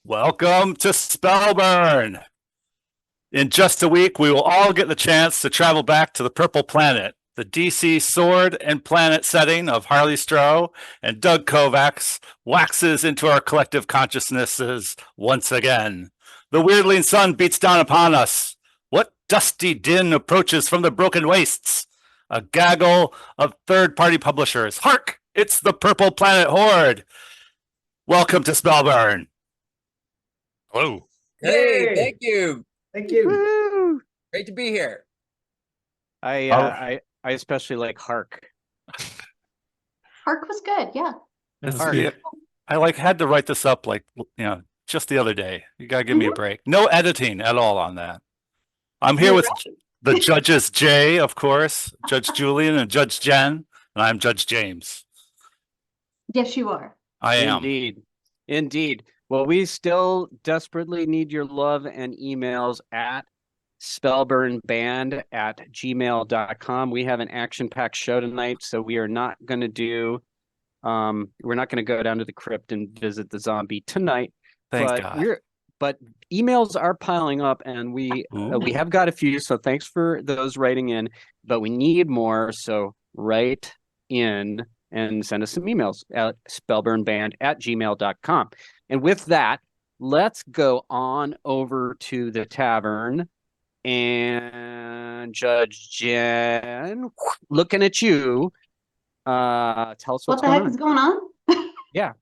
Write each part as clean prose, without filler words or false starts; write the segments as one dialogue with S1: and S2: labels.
S1: Welcome to Spellburn. In just a week, we will all get the chance to travel back to the Purple Planet, the DC sword and planet setting of Harley Stroh and Doug Kovacs waxes into our collective consciousnesses once again. The weirdling sun beats down upon us. What dusty din approaches from the broken wastes? A gaggle of third-party publishers. Hark! It's the Purple Planet Horde. Welcome to Spellburn. Hello.
S2: Hey,
S3: Yay!
S2: thank you.
S3: Thank you.
S4: Woo!
S2: Great to be here.
S4: I especially like Hark.
S5: Hark was good, yeah.
S1: I had to write this up just the other day. You gotta give me a break. No editing at all on that. I'm here with the judges, Jay, of course, Judge Julian and Judge Jen, and I'm Judge James.
S5: Yes, you are.
S1: I am.
S4: Indeed. Well, we still desperately need your love and emails at spellburnband@gmail.com. We have an action-packed show tonight, so we are not going to we're not going to go down to the crypt and visit the zombie tonight.
S1: Thank God.
S4: But emails are piling up, and we have got a few, so thanks for those writing in, but we need more, so write in and send us some emails at spellburnband@gmail.com. And with that, let's go on over to the tavern. And Judge Jen, looking at you, tell us
S5: What the heck is going on?
S4: Yeah.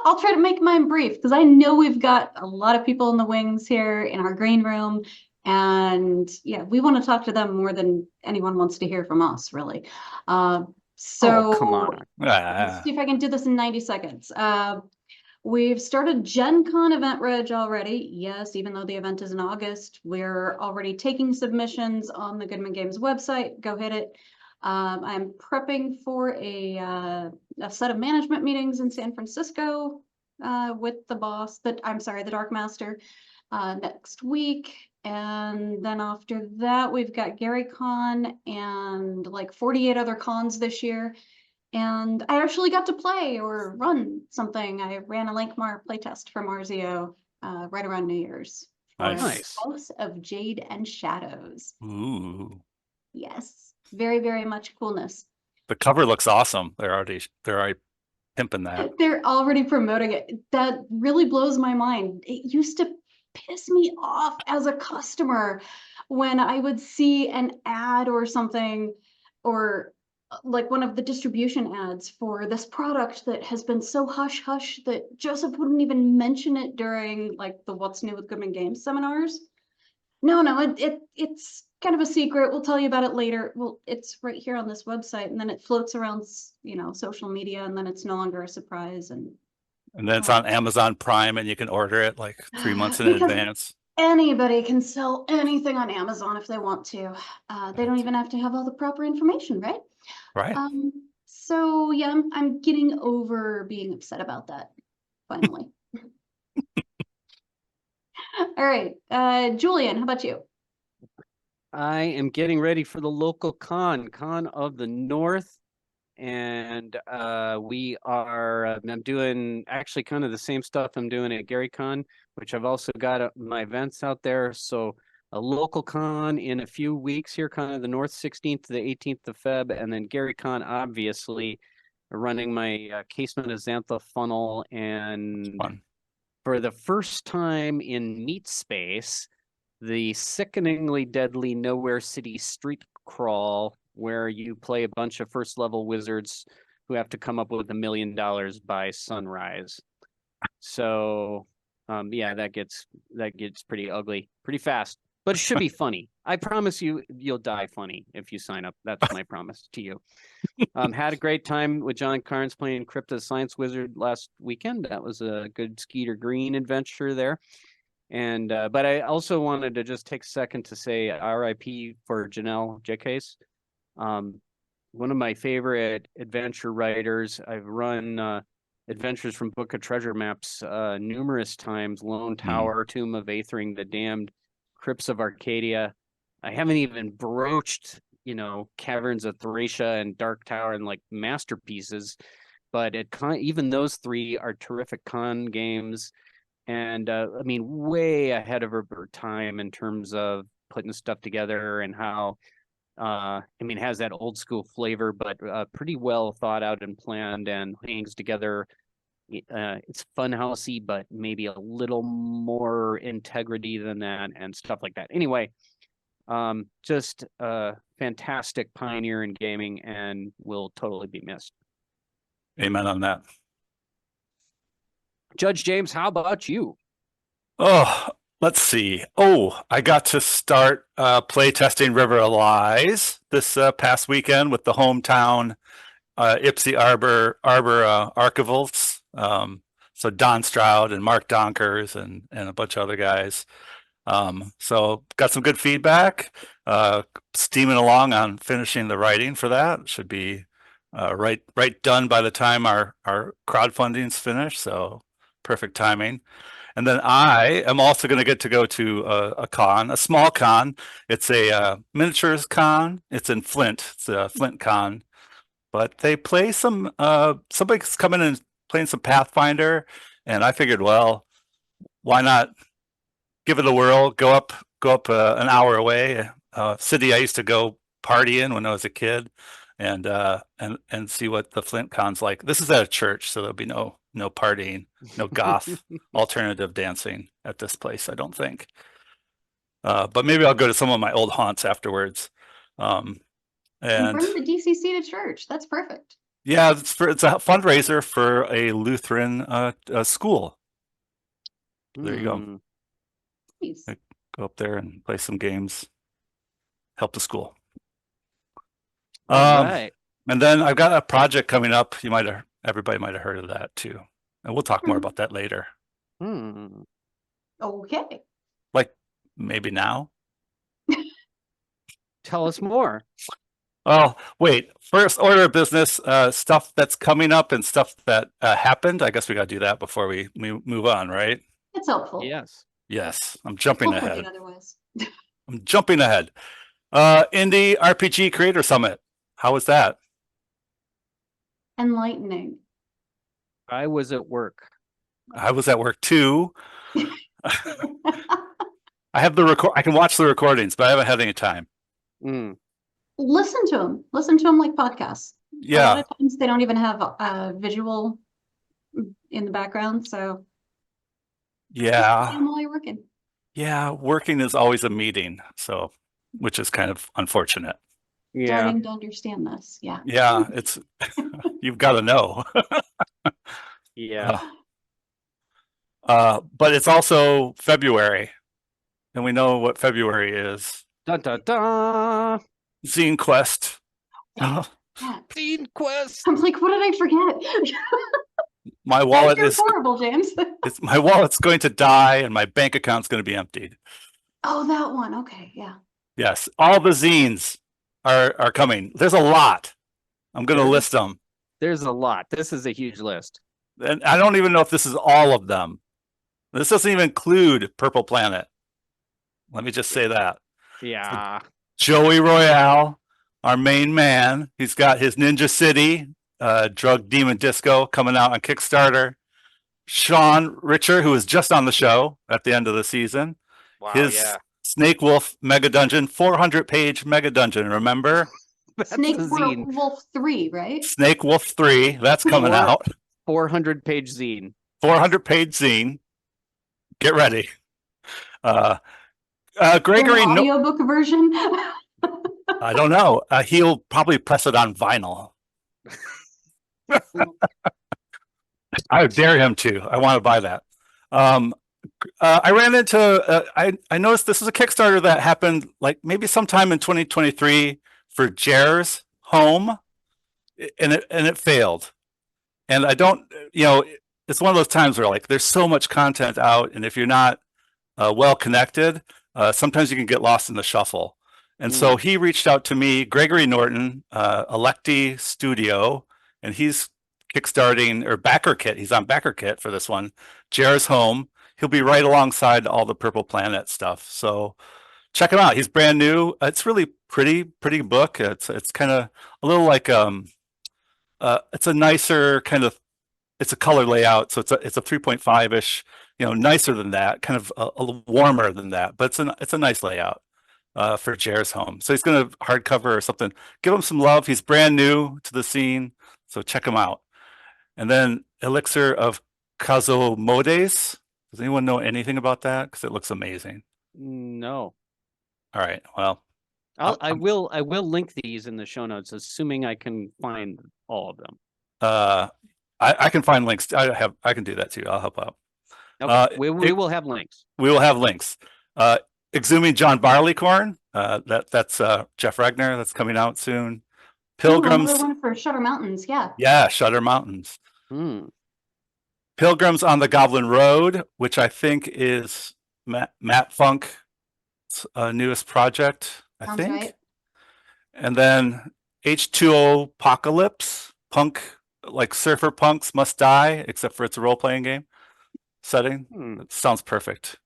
S5: I'll try to make mine brief because I know we've got a lot of people in the wings here in our green room. And yeah, we want to talk to them more than anyone wants to hear from us, really. So
S4: come on.
S5: Let's see if I can do this in 90 seconds. We've started Gen Con event reg already. Yes, even though the event is in August, we're already taking submissions on the Goodman Games website. Go hit it. I'm prepping for a set of management meetings in San Francisco with the boss, the Dark Master, next week. And then after that, we've got Gary Con and like 48 other cons this year. And I actually got to play or run something. I ran a Lankmar playtest for Marzio right around New Year's.
S1: Nice.
S5: House of Jade and Shadows.
S1: Ooh.
S5: Yes, very, very much coolness.
S1: The cover looks awesome. They're already pimping that.
S5: They're already promoting it. That really blows my mind. It used to piss me off as a customer when I would see an ad or something, or like one of the distribution ads for this product that has been so hush hush that Joseph wouldn't even mention it during like the What's New with Goodman Games seminars. No, it's kind of a secret. We'll tell you about it later. Well, it's right here on this website, and then it floats around, social media, and then it's no longer a surprise. And
S1: then it's on Amazon Prime, and you can order it like 3 months in advance.
S5: Anybody can sell anything on Amazon if they want to. They don't even have to have all the proper information, right?
S1: Right.
S5: So yeah, I'm getting over being upset about that, finally. All right, Julian, how about you?
S4: I am getting ready for the local con of the North, and I'm doing actually kind of the same stuff I'm doing at Gary Con, which I've also got my events out there. So a local con in a few weeks here, kind of the North 16th to the 18th of Feb, and then Gary Con, obviously, running my Casement of Xantha funnel, and for the first time in Meat Space, the sickeningly deadly Nowhere City street crawl, where you play a bunch of first level wizards who have to come up with $1 million by sunrise. So yeah, that gets pretty ugly pretty fast, but it should be funny. I promise you'll die funny if you sign up. That's my promise to you. Had a great time with John Carnes playing Crypt of the Science Wizard last weekend. That was a good Skeeter Green adventure there. And but I also wanted to just take a second to say RIP for Janelle Jacques. One of my favorite adventure writers. I've run adventures from Book of Treasure Maps numerous times. Lone Tower, Tomb of Aethering the Damned, Crypts of Arcadia. I haven't even broached, Caverns of Thracia and Dark Tower and like masterpieces. but even those three are terrific con games, and I mean, way ahead of her time in terms of putting stuff together and how I mean, has that old school flavor, but pretty well thought out and planned and hangs together. It's funhousey, but maybe a little more integrity than that and stuff like that. Anyway, just a fantastic pioneer in gaming and will totally be missed.
S1: Amen on that.
S4: Judge James, how about you?
S1: Oh, let's see. Oh, I got to start play testing River of Lies this past weekend with the hometown Ipsy Arbor archivals. So Don Stroud and Mark Donkers and a bunch of other guys. So got some good feedback. Steaming along on finishing the writing for that. Should be right done by the time our crowdfunding's finished. So perfect timing. And then I am also going to get to go to a con, a small con. It's a miniatures con. It's in Flint. It's a Flint con. But they play some, somebody's coming and playing some Pathfinder. And I figured, well, why not give it a whirl, go up an hour away, city I used to go party in when I was a kid, and see what the Flint con's like. This is at a church, so there'll be no partying, no goth alternative dancing at this place, I don't think. But maybe I'll go to some of my old haunts afterwards.
S5: And
S1: And
S5: bring the DCC to church. That's perfect.
S1: yeah, it's a fundraiser for a Lutheran school. There you go.
S4: Hmm.
S5: Nice.
S1: Go up there and play some games, help the school.
S4: All right.
S1: And then I've got a project coming up. Everybody might have heard of that too. And we'll talk more
S5: Mhm.
S1: about that later.
S4: Hmm.
S5: Okay.
S1: Like maybe now.
S4: Tell us more.
S1: Oh, wait. First order of business, stuff that's coming up and stuff that happened. I guess we got to do that before we move on, right?
S5: It's helpful.
S4: Yes.
S1: Yes, I'm jumping
S5: We'll
S1: ahead.
S5: forget otherwise.
S1: I'm jumping ahead. Indie RPG Creator Summit. How was that?
S5: Enlightening.
S4: I was at work.
S1: I was at work too. I have I can watch the recordings, but I haven't had any time.
S4: Mm.
S5: Listen to them. Listen to them like podcasts. A lot
S1: Yeah,
S5: of times they don't even have a visual in the background, so
S1: yeah,
S5: I'm while you're working.
S1: yeah. Working is always a meeting, so which is kind of unfortunate.
S4: Yeah.
S5: Starting to understand this. Yeah.
S1: Yeah, it's you've got to know.
S4: Yeah.
S1: But it's also February, and we know what February is.
S4: Dun dun dun.
S1: Zine Quest.
S5: Yeah.
S4: Scene quest.
S5: I'm like, what did I forget?
S1: My wallet
S5: You're
S1: is
S5: horrible, James.
S1: my wallet's going to die, and my bank account's going to be emptied.
S5: Oh, that one. Okay, yeah.
S1: Yes, all the zines are coming. There's a lot. I'm going to
S4: There's-
S1: list them.
S4: There's a lot. This is a huge list.
S1: And I don't even know if this is all of them. This doesn't even include Purple Planet. Let me just say that.
S4: Yeah.
S1: Joey Royale, our main man, he's got his Ninja City, Drug Demon Disco coming out on Kickstarter. Sean Richer, who was just on the show at the end of the season.
S4: Wow.
S1: His
S4: Yeah.
S1: Snake Wolf Mega Dungeon, 400-page Mega Dungeon, remember?
S4: That's
S5: Snake
S4: the zine.
S5: Wolf 3, right?
S1: Snake Wolf 3, that's coming
S4: Four.
S1: out.
S4: 400-page zine.
S1: 400-page zine. Get ready. Gregory,
S5: An audiobook version.
S1: I don't know. He'll probably press it on vinyl. I dare him to. I want to buy that. I ran into. I noticed this is a Kickstarter that happened like maybe sometime in 2023 for Jer's Home, and it failed. And I don't. It's one of those times where like there's so much content out, and if you're not well connected, sometimes you can get lost in the shuffle. And so he reached out to me, Gregory Norton, Electi Studio, and he's kickstarting or BackerKit. He's on BackerKit for this one. Jer's Home. He'll be right alongside all the Purple Planet stuff. So check him out. He's brand new. It's really pretty book. It's kind of a little like it's a nicer kind of, it's a color layout, so it's a 3.5-ish, nicer than that, kind of a little warmer than that, but it's a nice layout for Jer's home. So he's going to hardcover or something. Give him some love. He's brand new to the scene, so check him out. And then Elixir of Kazomodes. Does anyone know anything about that? Because it looks amazing.
S4: No.
S1: All right. Well,
S4: I will link these in the show notes, assuming I can find all of them.
S1: I can find links. I can do that too. I'll help out.
S4: Okay. We will have links.
S1: We will have links. Exhuming John Barleycorn. That's Jeff Regner. That's coming out soon. Pilgrims.
S5: Another one for Shutter Mountains. Yeah.
S1: Yeah, Shutter Mountains. Pilgrims on the Goblin Road, which I think is Matt Funk's newest project, I think. Right. And then H2O Apocalypse, punk, like surfer punks must die, except for it's a role-playing game setting. It sounds perfect.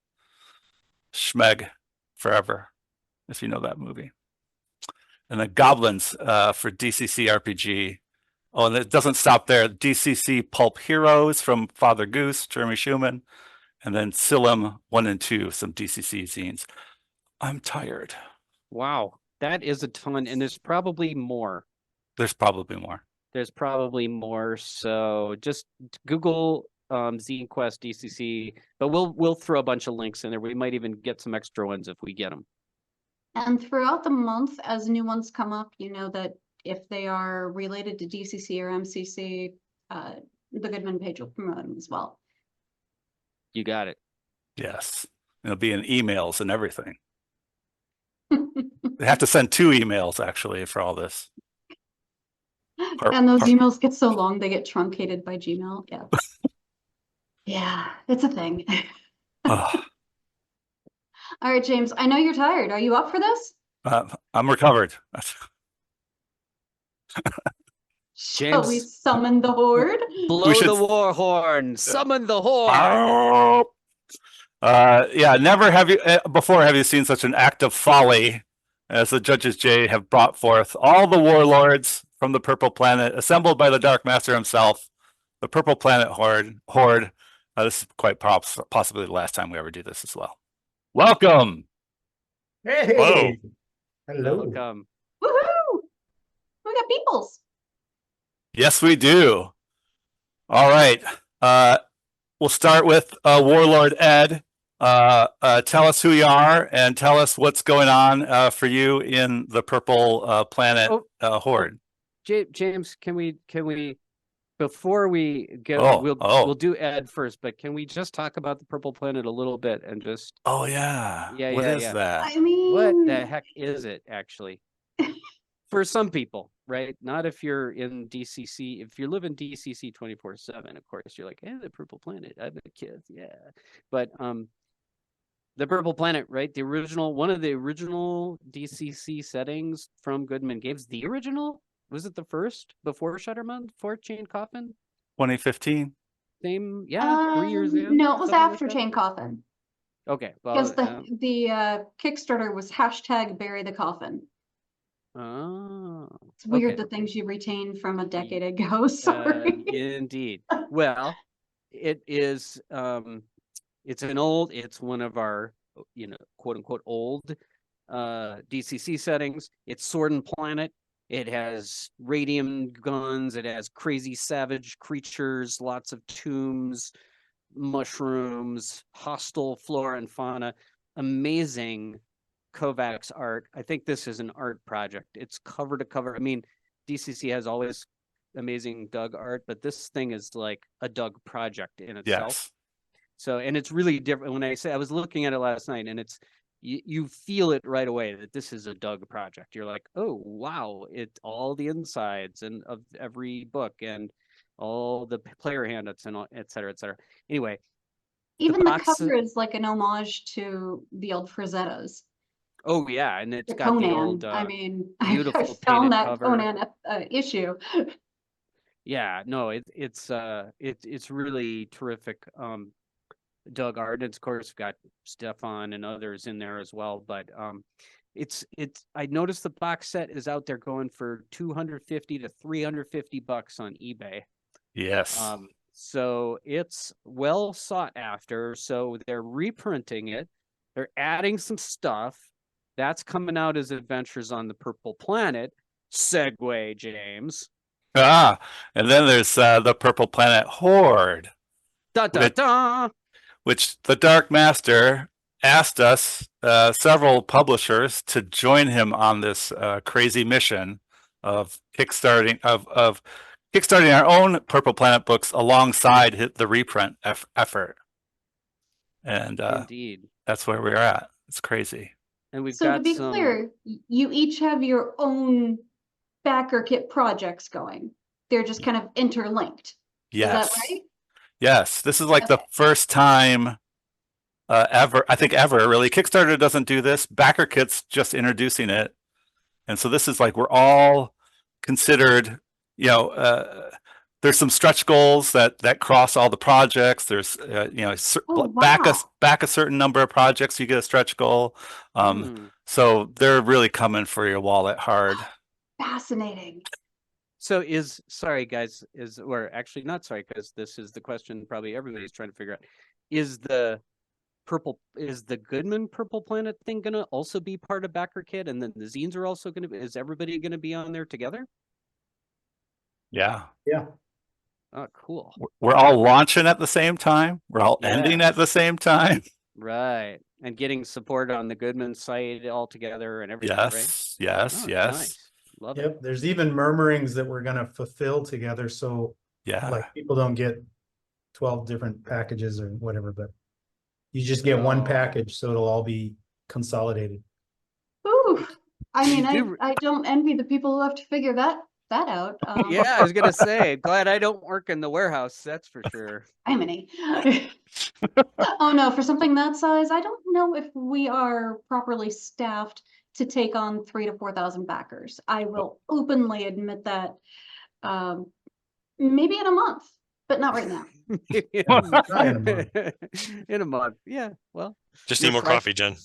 S1: Schmeg forever, if you know that movie. And then Goblins for DCC RPG. Oh, and it doesn't stop there. DCC Pulp Heroes from Father Goose, Jeremy Schumann, and then Silum 1 and 2, some DCC zines. I'm tired.
S4: Wow, that is a ton, and there's probably more.
S1: There's probably more.
S4: So just Google Zine Quest DCC, but we'll throw a bunch of links in there. We might even get some extra ones if we get them.
S5: And throughout the month, as new ones come up, you know that if they are related to DCC or MCC, the Goodman page will promote them as well.
S4: You got it.
S1: Yes. It'll be in emails and everything. They have to send 2 emails, actually, for all this.
S5: And those emails get so long, they get truncated by Gmail. Yeah. Yeah, it's a thing. All right, James, I know you're tired. Are you up for this?
S1: I'm recovered.
S5: Shall we summon the Horde?
S4: Blow the war horn. Summon the Horde.
S1: Yeah, never have you before have you seen such an act of folly as the Judges J have brought forth all the warlords from the Purple Planet, assembled by the Dark Master himself, the Purple Planet Horde. This is quite possibly the last time we ever do this as well. Welcome.
S2: Hey.
S1: Whoa.
S2: Hello.
S4: Welcome.
S5: Woohoo! We got peoples.
S1: Yes, we do. All right. We'll start with Warlord Ed. Tell us who you are and tell us what's going on for you in the Purple Planet Horde.
S4: James, can we before we get we'll do Ed first, but can we just talk about the Purple Planet a little bit and just
S1: what is that?
S5: I mean,
S4: what the heck is it actually? For some people, right? Not if you're in DCC. If you live in DCC 24/7, of course, you're like, hey, the Purple Planet. I'm a kid, yeah. But the Purple Planet, right? The original, one of the original DCC settings from Goodman Games. The original, was it the first before Shutterman, before Chain Coffin?
S1: 2015.
S4: Same, yeah, 3 years in.
S5: No, it was after Chain Coffin.
S4: Okay, well,
S5: because the Kickstarter was #Bury the Coffin.
S4: Oh,
S5: it's weird the things you retain from a decade ago.
S4: Indeed. Well, it is. It's one of our, quote unquote old DCC settings. It's Sword and Planet. It has radium guns. It has crazy savage creatures, lots of tombs, mushrooms, hostile flora and fauna, amazing Kovacs art. I think this is an art project. It's cover to cover. I mean, DCC has always amazing Doug art, but this thing is like a Doug project in itself.
S1: Yes.
S4: So, and it's really different. When I was looking at it last night, and it's, you feel it right away that this is a Doug project. You're like, oh, wow, it's all the insides and of every book and all the player handouts and all, et cetera, et cetera. Anyway.
S5: Even the cover is like an homage to the old Frazettas.
S4: Oh yeah, and it's got
S5: Conan.
S4: the old
S5: I mean,
S4: beautiful
S5: I found that
S4: cover.
S5: Conan issue.
S4: Yeah, no, it's really terrific. Doug art. It's of course got Stefan and others in there as well, but I noticed the box set is out there going for $250 to $350 on eBay.
S1: Yes.
S4: So it's well sought after. So they're reprinting it. They're adding some stuff that's coming out as Adventures on the Purple Planet. Segue, James.
S1: Ah, and then there's the Purple Planet Horde,
S4: Da da
S1: Which-
S4: da.
S1: which the Dark Master asked us, several publishers, to join him on this crazy mission of kickstarting our own Purple Planet books alongside the reprint effort. And
S4: Indeed.
S1: that's where we're at. It's crazy.
S4: And we've
S5: So
S4: got
S5: to be
S4: some.
S5: clear, you each have your own BackerKit projects going. They're just kind of interlinked.
S1: Yes.
S5: Is that right?
S1: Yes. This is like the
S5: Okay.
S1: first time ever, I think ever really. Kickstarter doesn't do this. BackerKit's just introducing it. And so this is like we're all considered, there's some stretch goals that cross all the projects. There's
S5: Oh,
S1: back
S5: wow.
S1: a certain number of projects, you get a stretch goal.
S4: Hmm.
S1: So they're really coming for your wallet hard.
S5: Fascinating.
S4: So sorry guys, or actually not sorry, because this is the question probably everybody's trying to figure out. Is the Goodman Purple Planet thing gonna also be part of BackerKit, and then the zines are also is everybody gonna be on there together?
S1: Yeah.
S2: Yeah.
S4: Oh, cool.
S1: We're all launching at the same time. We're all ending
S4: Yes.
S1: at the same time.
S4: Right. And getting support on the Goodman site all together and everything, right?
S1: Yes, yes,
S4: Oh,
S1: yes.
S4: nice. Love it.
S2: Yep. There's even murmurings that we're gonna fulfill together, so
S1: Yeah.
S2: like people don't get 12 different packages or whatever, but you just get one
S4: Oh.
S2: package, so it'll all be consolidated.
S5: Ooh. I
S4: You
S5: mean,
S4: do-
S5: I don't envy the people who have to figure that out.
S4: Yeah, I was gonna say, glad I don't work in the warehouse, that's for sure.
S5: Imany. Oh no, for something that size, I don't know if we are properly staffed to take on 3,000 to 4,000 backers. I will openly admit that. Maybe in a month, but not right now.
S2: Try in a month.
S4: In a month. Yeah. Well,
S3: Just
S4: Your
S3: need more
S4: cry-
S3: coffee, Jen.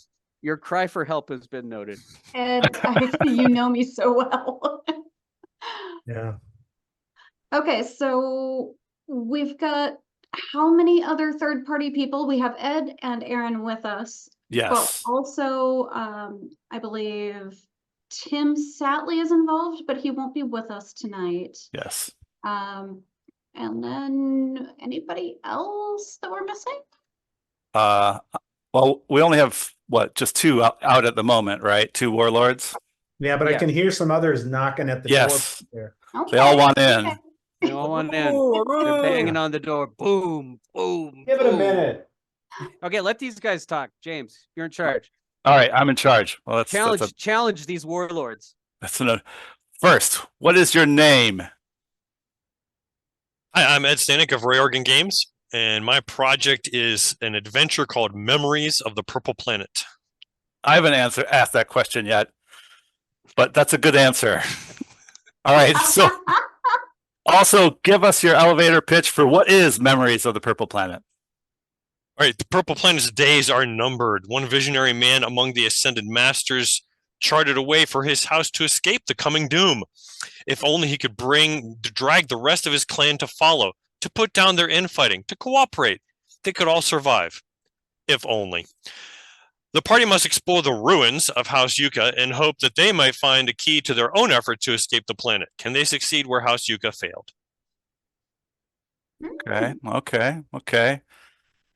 S4: your cry for help has been noted.
S5: And you know me so well.
S2: Yeah.
S5: Okay, so we've got how many other third-party people? We have Ed and Aaron with us. But
S1: Yes.
S5: also, I believe Tim Satley is involved, but he won't be with us tonight.
S1: Yes.
S5: And then anybody else that we're missing?
S1: Well, we only have just two out at the moment, right? Two warlords.
S2: Yeah, but I
S4: Yeah.
S2: can hear some others knocking at the
S1: Yes.
S2: door there.
S1: They all
S5: Okay,
S1: want in.
S5: okay.
S4: They all want in. They're banging on the door. Boom, boom.
S2: Give it a
S4: boom.
S2: minute.
S4: Okay, let these guys talk. James, you're in charge.
S1: All right, I'm in charge. Well,
S4: Challenge these warlords.
S1: First, what is your name?
S3: Hi, I'm Ed Stanek of Roy Oregon Games, and my project is an adventure called Memories of the Purple Planet.
S1: I haven't asked that question yet, but that's a good answer. All right, so also give us your elevator pitch for what is Memories of the Purple Planet.
S3: All right, the Purple Planet's days are numbered. One visionary man among the Ascended Masters charted a way for his house to escape the coming doom. If only he could drag the rest of his clan to follow, to put down their infighting, to cooperate. They could all survive. If only. The party must explore the ruins of House Yucca and hope that they might find a key to their own effort to escape the planet. Can they succeed where House Yucca failed?
S1: Okay.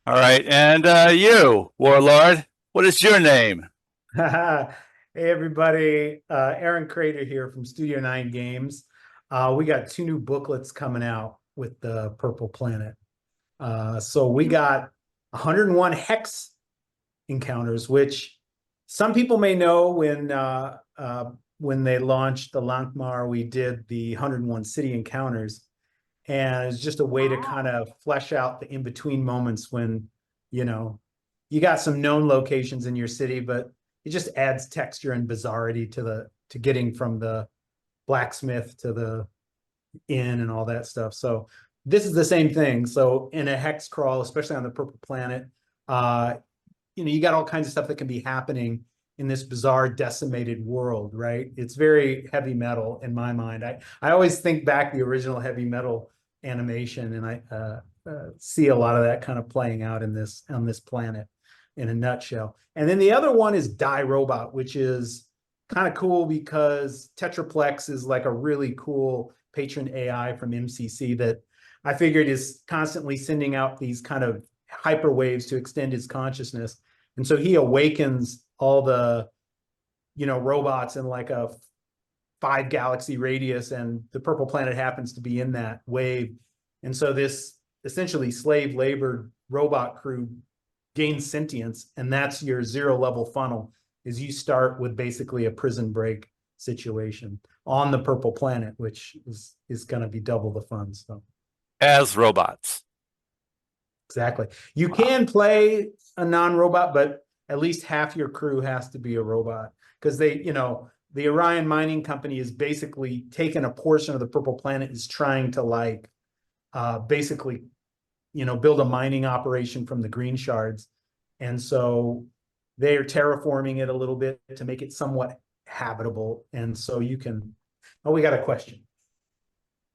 S1: All right, and you, warlord, what is your name?
S2: Hey everybody, Aaron Crater here from Studio 9 Games. We got 2 new booklets coming out with the Purple Planet. So we got 101 hex encounters, which some people may know when they launched the Lankmar, we did the 101 city encounters. And it's just a way to kind of flesh out the in-between moments when, you got some known locations in your city, but it just adds texture and bizarrety to getting from the blacksmith to the inn and all that stuff. So this is the same thing. So in a hex crawl, especially on the Purple Planet, you got all kinds of stuff that can be happening in this bizarre decimated world, right? It's very heavy metal in my mind. I always think back the original heavy metal animation, and I see a lot of that kind of playing out in this on this planet in a nutshell. And then the other one is Die Robot, which is kind of cool because Tetraplex is like a really cool patron AI from MCC that I figured is constantly sending out these kind of hyper waves to extend his consciousness. And so he awakens all the, robots in like a 5 galaxy radius, and the Purple Planet happens to be in that wave. And so this essentially slave labor robot crew gains sentience, and that's your 0 level funnel, is you start with basically a prison break situation on the Purple Planet, which is going to be double the fun. So
S1: As robots.
S2: exactly. You
S1: Wow.
S2: can play a non-robot, but at least half your crew has to be a robot, because the Orion Mining Company is basically taking a portion of the Purple Planet, is trying to basically, build a mining operation from the green shards. And so they're terraforming it a little bit to make it somewhat habitable. And so we got a question.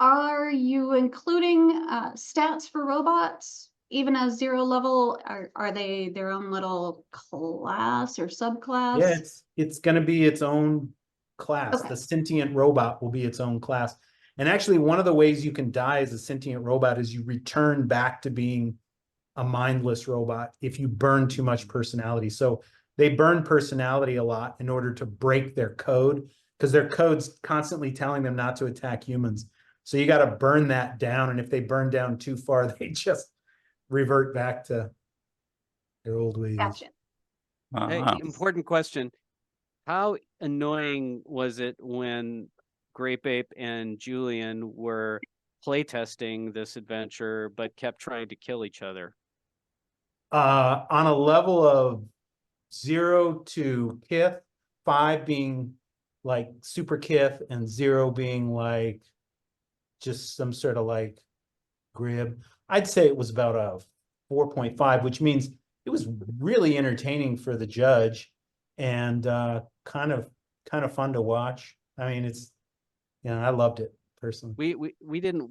S5: Are you including stats for robots, even as 0 level? Are they their own little class or subclass?
S2: Yeah, it's going to be its own class.
S5: Okay.
S2: The sentient robot will be its own class. And actually, one of the ways you can die as a sentient robot is you return back to being a mindless robot if you burn too much personality. So they burn personality a lot in order to break their code, because their code's constantly telling them not to attack humans. So you got to burn that down. And if they burn down too far, they just revert back to their old ways.
S5: Gotcha.
S4: Hey,
S1: Uh-huh.
S4: important question. How annoying was it when Grape Ape and Julian were playtesting this adventure, but kept trying to kill each other?
S2: On a level of 0 to Kith, 5 being like super Kith, and 0 being like just some sort of like Grib, I'd say it was about a 4.5, which means it was really entertaining for the judge, and kind of fun to watch. I mean, I loved it personally.
S4: We didn't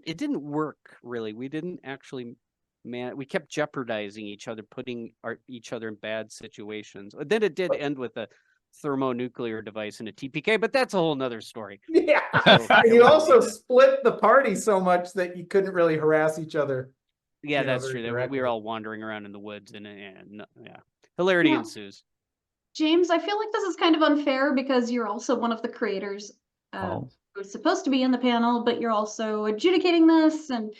S4: it didn't work really. We didn't actually we kept jeopardizing each other, putting each other in bad situations. Then it did end with a thermonuclear device and a TPK, but that's a whole nother story.
S2: Yeah.
S4: So,
S2: And you also split the party so much that you couldn't really harass each other.
S4: yeah, that's
S2: very
S4: true. We
S2: directly.
S4: were all wandering around in the woods, and yeah, hilarity
S5: Yeah.
S4: ensues.
S5: James, I feel like this is kind of unfair because you're also one of the creators
S1: Oh.
S5: who's supposed to be in the panel, but you're also adjudicating this. And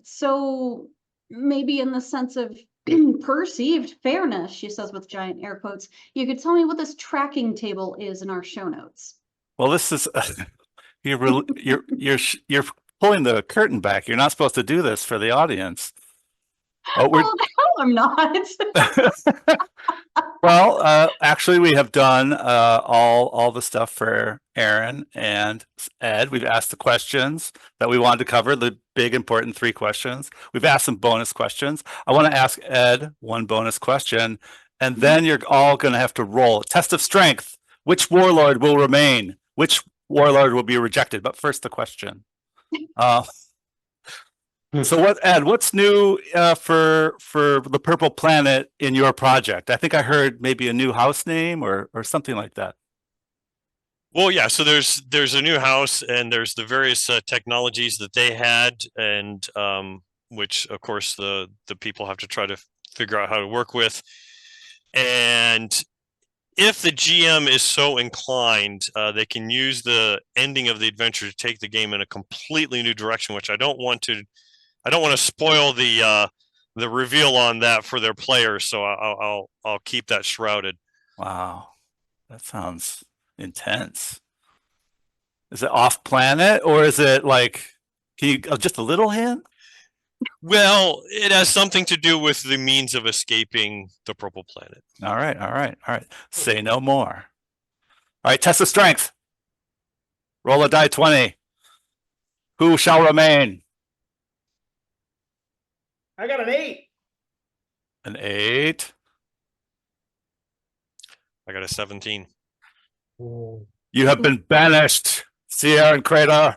S5: so maybe in the sense of perceived fairness, she says with giant air quotes, you could tell me what this tracking table is in our show notes.
S1: Well, this is you're pulling the curtain back. You're not supposed to do this for the audience. Oh,
S5: Oh, the hell I'm not.
S1: well, actually, we have done all the stuff for Aaron and Ed. We've asked the questions that we wanted to cover, the big important 3 questions. We've asked some bonus questions. I want to ask Ed one bonus question, and then you're all going to have to roll a test of strength. Which warlord will remain? Which warlord will be rejected? But first, the question. So Ed, what's new for the Purple Planet in your project? I think I heard maybe a new house name or something like that.
S3: Well, yeah. So there's a new house, and there's the various technologies that they had, and which of course the people have to try to figure out how to work with. And if the GM is so inclined, they can use the ending of the adventure to take the game in a completely new direction, which I don't want to spoil the reveal on that for their players, so I'll keep that shrouded.
S1: Wow, that sounds intense. Is it off planet, or is it like, can you just a little hint?
S3: Well, it has something to do with the means of escaping the Purple Planet.
S1: All right. Say no more. All right, test of strength. Roll a die 20. Who shall remain?
S2: I got an 8.
S1: An 8.
S3: I got a 17.
S2: Whoa.
S1: You have been banished, Sierra and Kratos.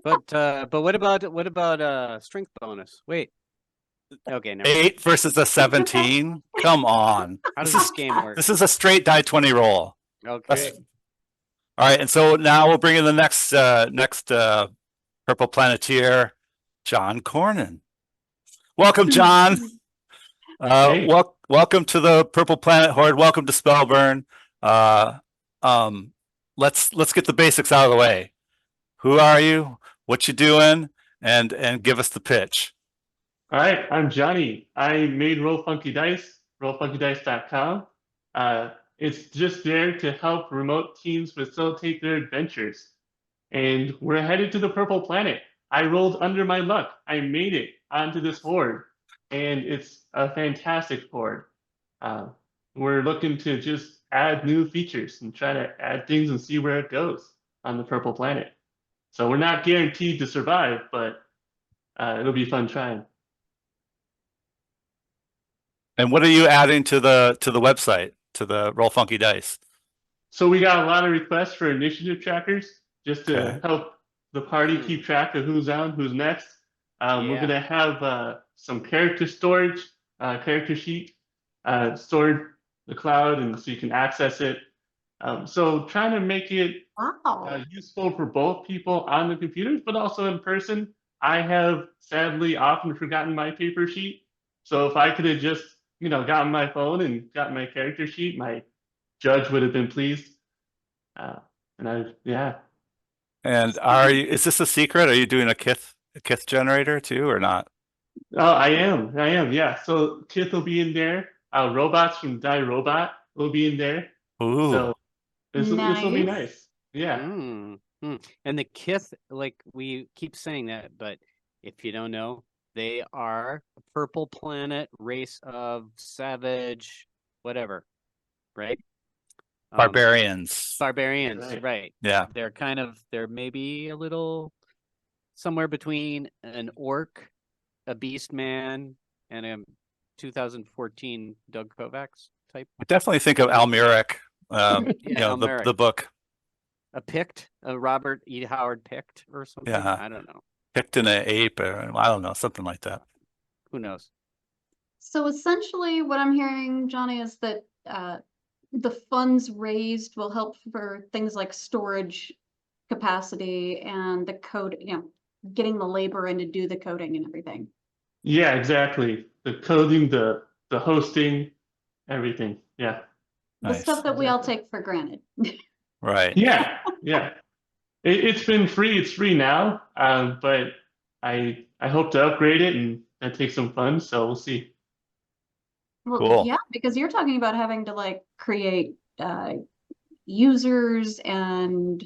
S4: But what about strength bonus? Wait. Okay, never mind.
S1: 8 versus a 17. Come on.
S4: How does
S1: This
S4: this
S1: is
S4: game work?
S1: this is a straight die 20 roll.
S4: Okay.
S1: All right, and so now we'll bring in the next Purple Planeteer, John Cornyn. Welcome, John.
S6: Hey.
S1: Welcome to the Purple Planet Horde. Welcome to Spellburn. Let's get the basics out of the way. Who are you? What you doing? And give us the pitch.
S6: All right, I'm Johnny. I made Roll Funky Dice, rollfunkydice.com. It's just there to help remote teams facilitate their adventures. And we're headed to the Purple Planet. I rolled under my luck. I made it onto this horde, and it's a fantastic horde. We're looking to just add new features and try to add things and see where it goes on the Purple Planet. So we're not guaranteed to survive, but it'll be fun trying.
S1: And what are you adding to the website, to the Roll Funky Dice?
S6: So we got a lot of requests for initiative trackers just to
S1: Okay.
S6: help the party keep track of who's on, who's next. We're
S4: Yeah.
S6: gonna have some character storage, character sheet stored in the cloud, and so you can access it. So trying to make it
S5: Wow.
S6: useful for both people on the computers, but also in person. I have sadly often forgotten my paper sheet. So if I could have just, gotten my phone and gotten my character sheet, my judge would have been pleased. Yeah.
S1: And is this a secret? Are you doing a Kith generator too, or not?
S6: Oh, I am, yeah. So Kith will be in there. Robots from Die Robot will be in there.
S1: Ooh.
S6: So this will be
S5: Nice.
S6: nice. Yeah.
S4: And the Kith, like we keep saying that, but if you don't know, they are a Purple Planet race of savage, whatever, right?
S1: Barbarians.
S4: Barbarians, right?
S1: Yeah.
S4: They're maybe a little somewhere between an orc, a beast man, and a 2014 Doug Kovacs type.
S1: I definitely think of Almeric.
S4: Almeric.
S1: The book.
S4: A Pict, a Robert E. Howard Pict or something.
S1: Yeah.
S4: I don't know.
S1: Picked in an ape, or I don't know, something like that.
S4: Who knows?
S5: So essentially what I'm hearing, Johnny, is that the funds raised will help for things like storage capacity and the code, getting the labor in to do the coding and everything.
S6: Yeah, exactly. The coding, the hosting, everything. Yeah.
S5: The
S1: Nice.
S5: stuff that we all take for granted.
S1: Right.
S6: Yeah. It's been free. It's free now, but I hope to upgrade it, and that takes some funds. So we'll see.
S5: Well,
S1: Cool.
S5: yeah, because you're talking about having to create users and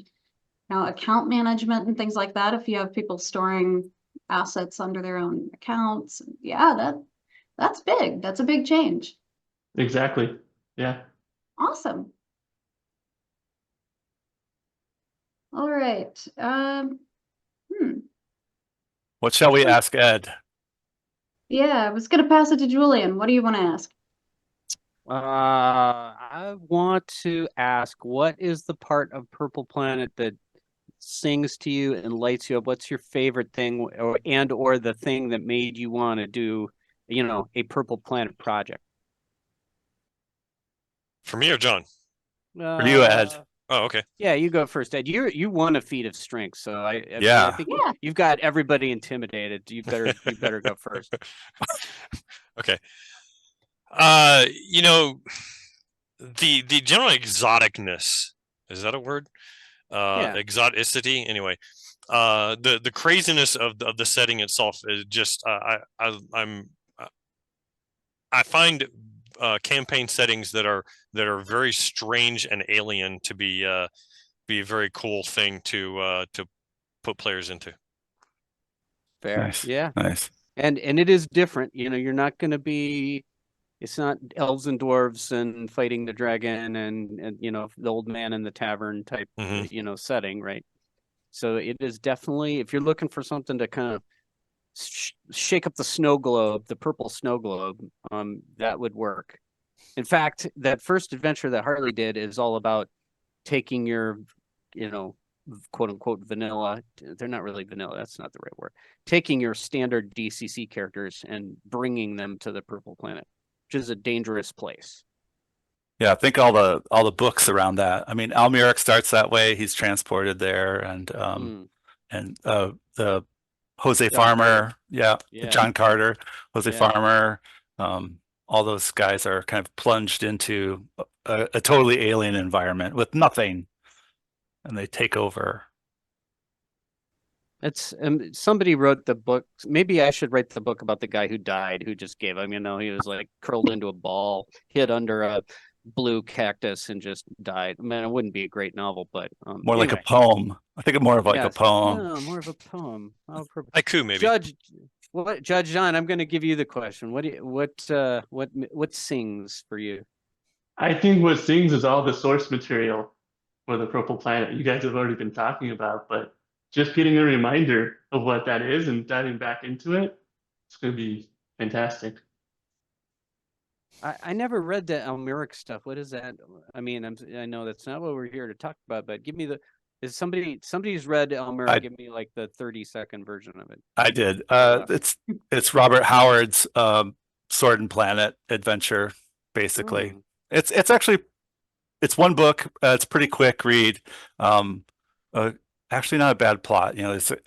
S5: account management and things like that. If you have people storing assets under their own accounts, yeah, that's big. That's a big change.
S6: Exactly. Yeah.
S5: Awesome. All right.
S1: What shall we ask Ed?
S5: Yeah, I was gonna pass it to Julian. What do you want to ask?
S4: I want to ask, what is the part of Purple Planet that sings to you and lights you up? What's your favorite thing, or the thing that made you want to do, a Purple Planet project?
S3: For me or John?
S1: For you, Ed.
S3: Oh, okay.
S4: Yeah, you go first, Ed. You won a feat of strength, so I
S1: Yeah.
S4: think
S5: Yeah.
S4: you've got everybody intimidated. You better go first.
S3: Okay. The general exoticness, is that a word?
S4: Yeah.
S3: Exoticity. Anyway, the craziness of the setting itself is just I find campaign settings that are very strange and alien to be a very cool thing to put players into.
S4: Fair.
S1: Nice.
S4: Yeah.
S1: Nice.
S4: And it is different. You're not going to be. It's not elves and dwarves and fighting the dragon and the old man in the tavern type setting, right? So it is definitely, if you're looking for something to kind of shake up the snow globe, the purple snow globe, that would work. In fact, that first adventure that Harley did is all about taking your, quote unquote vanilla. They're not really vanilla. That's not the right word. Taking your standard DCC characters and bringing them to the Purple Planet, which is a dangerous place.
S1: Yeah, I think all the books around that. I mean, Almeric starts that way. He's transported there, and the Jose
S4: John
S1: Farmer,
S4: Carter.
S1: yeah,
S4: Yeah.
S1: John Carter, Jose
S4: Yeah.
S1: Farmer, all those guys are kind of plunged into a totally alien environment with nothing, and they take over.
S4: It's somebody wrote the book. Maybe I should write the book about the guy who died, who just gave up. He was like curled into a ball, hid under a blue cactus, and just died. Man, it wouldn't be a great novel, but
S1: More like a poem. I think more of like a poem.
S4: No, more of a poem.
S3: Haiku, maybe.
S4: Judge John, I'm going to give you the question. What sings for you?
S6: I think what sings is all the source material for the Purple Planet you guys have already been talking about, but just getting a reminder of what that is and diving back into it, it's going to be fantastic.
S4: I never read the Almeric stuff. What is that? I know that's not what we're here to talk about, but give me somebody's read Almeric, give me like the 30-second version of it.
S1: I did. It's Robert Howard's Sword and Planet adventure, basically. It's actually one book. It's a pretty quick read. Actually not a bad plot.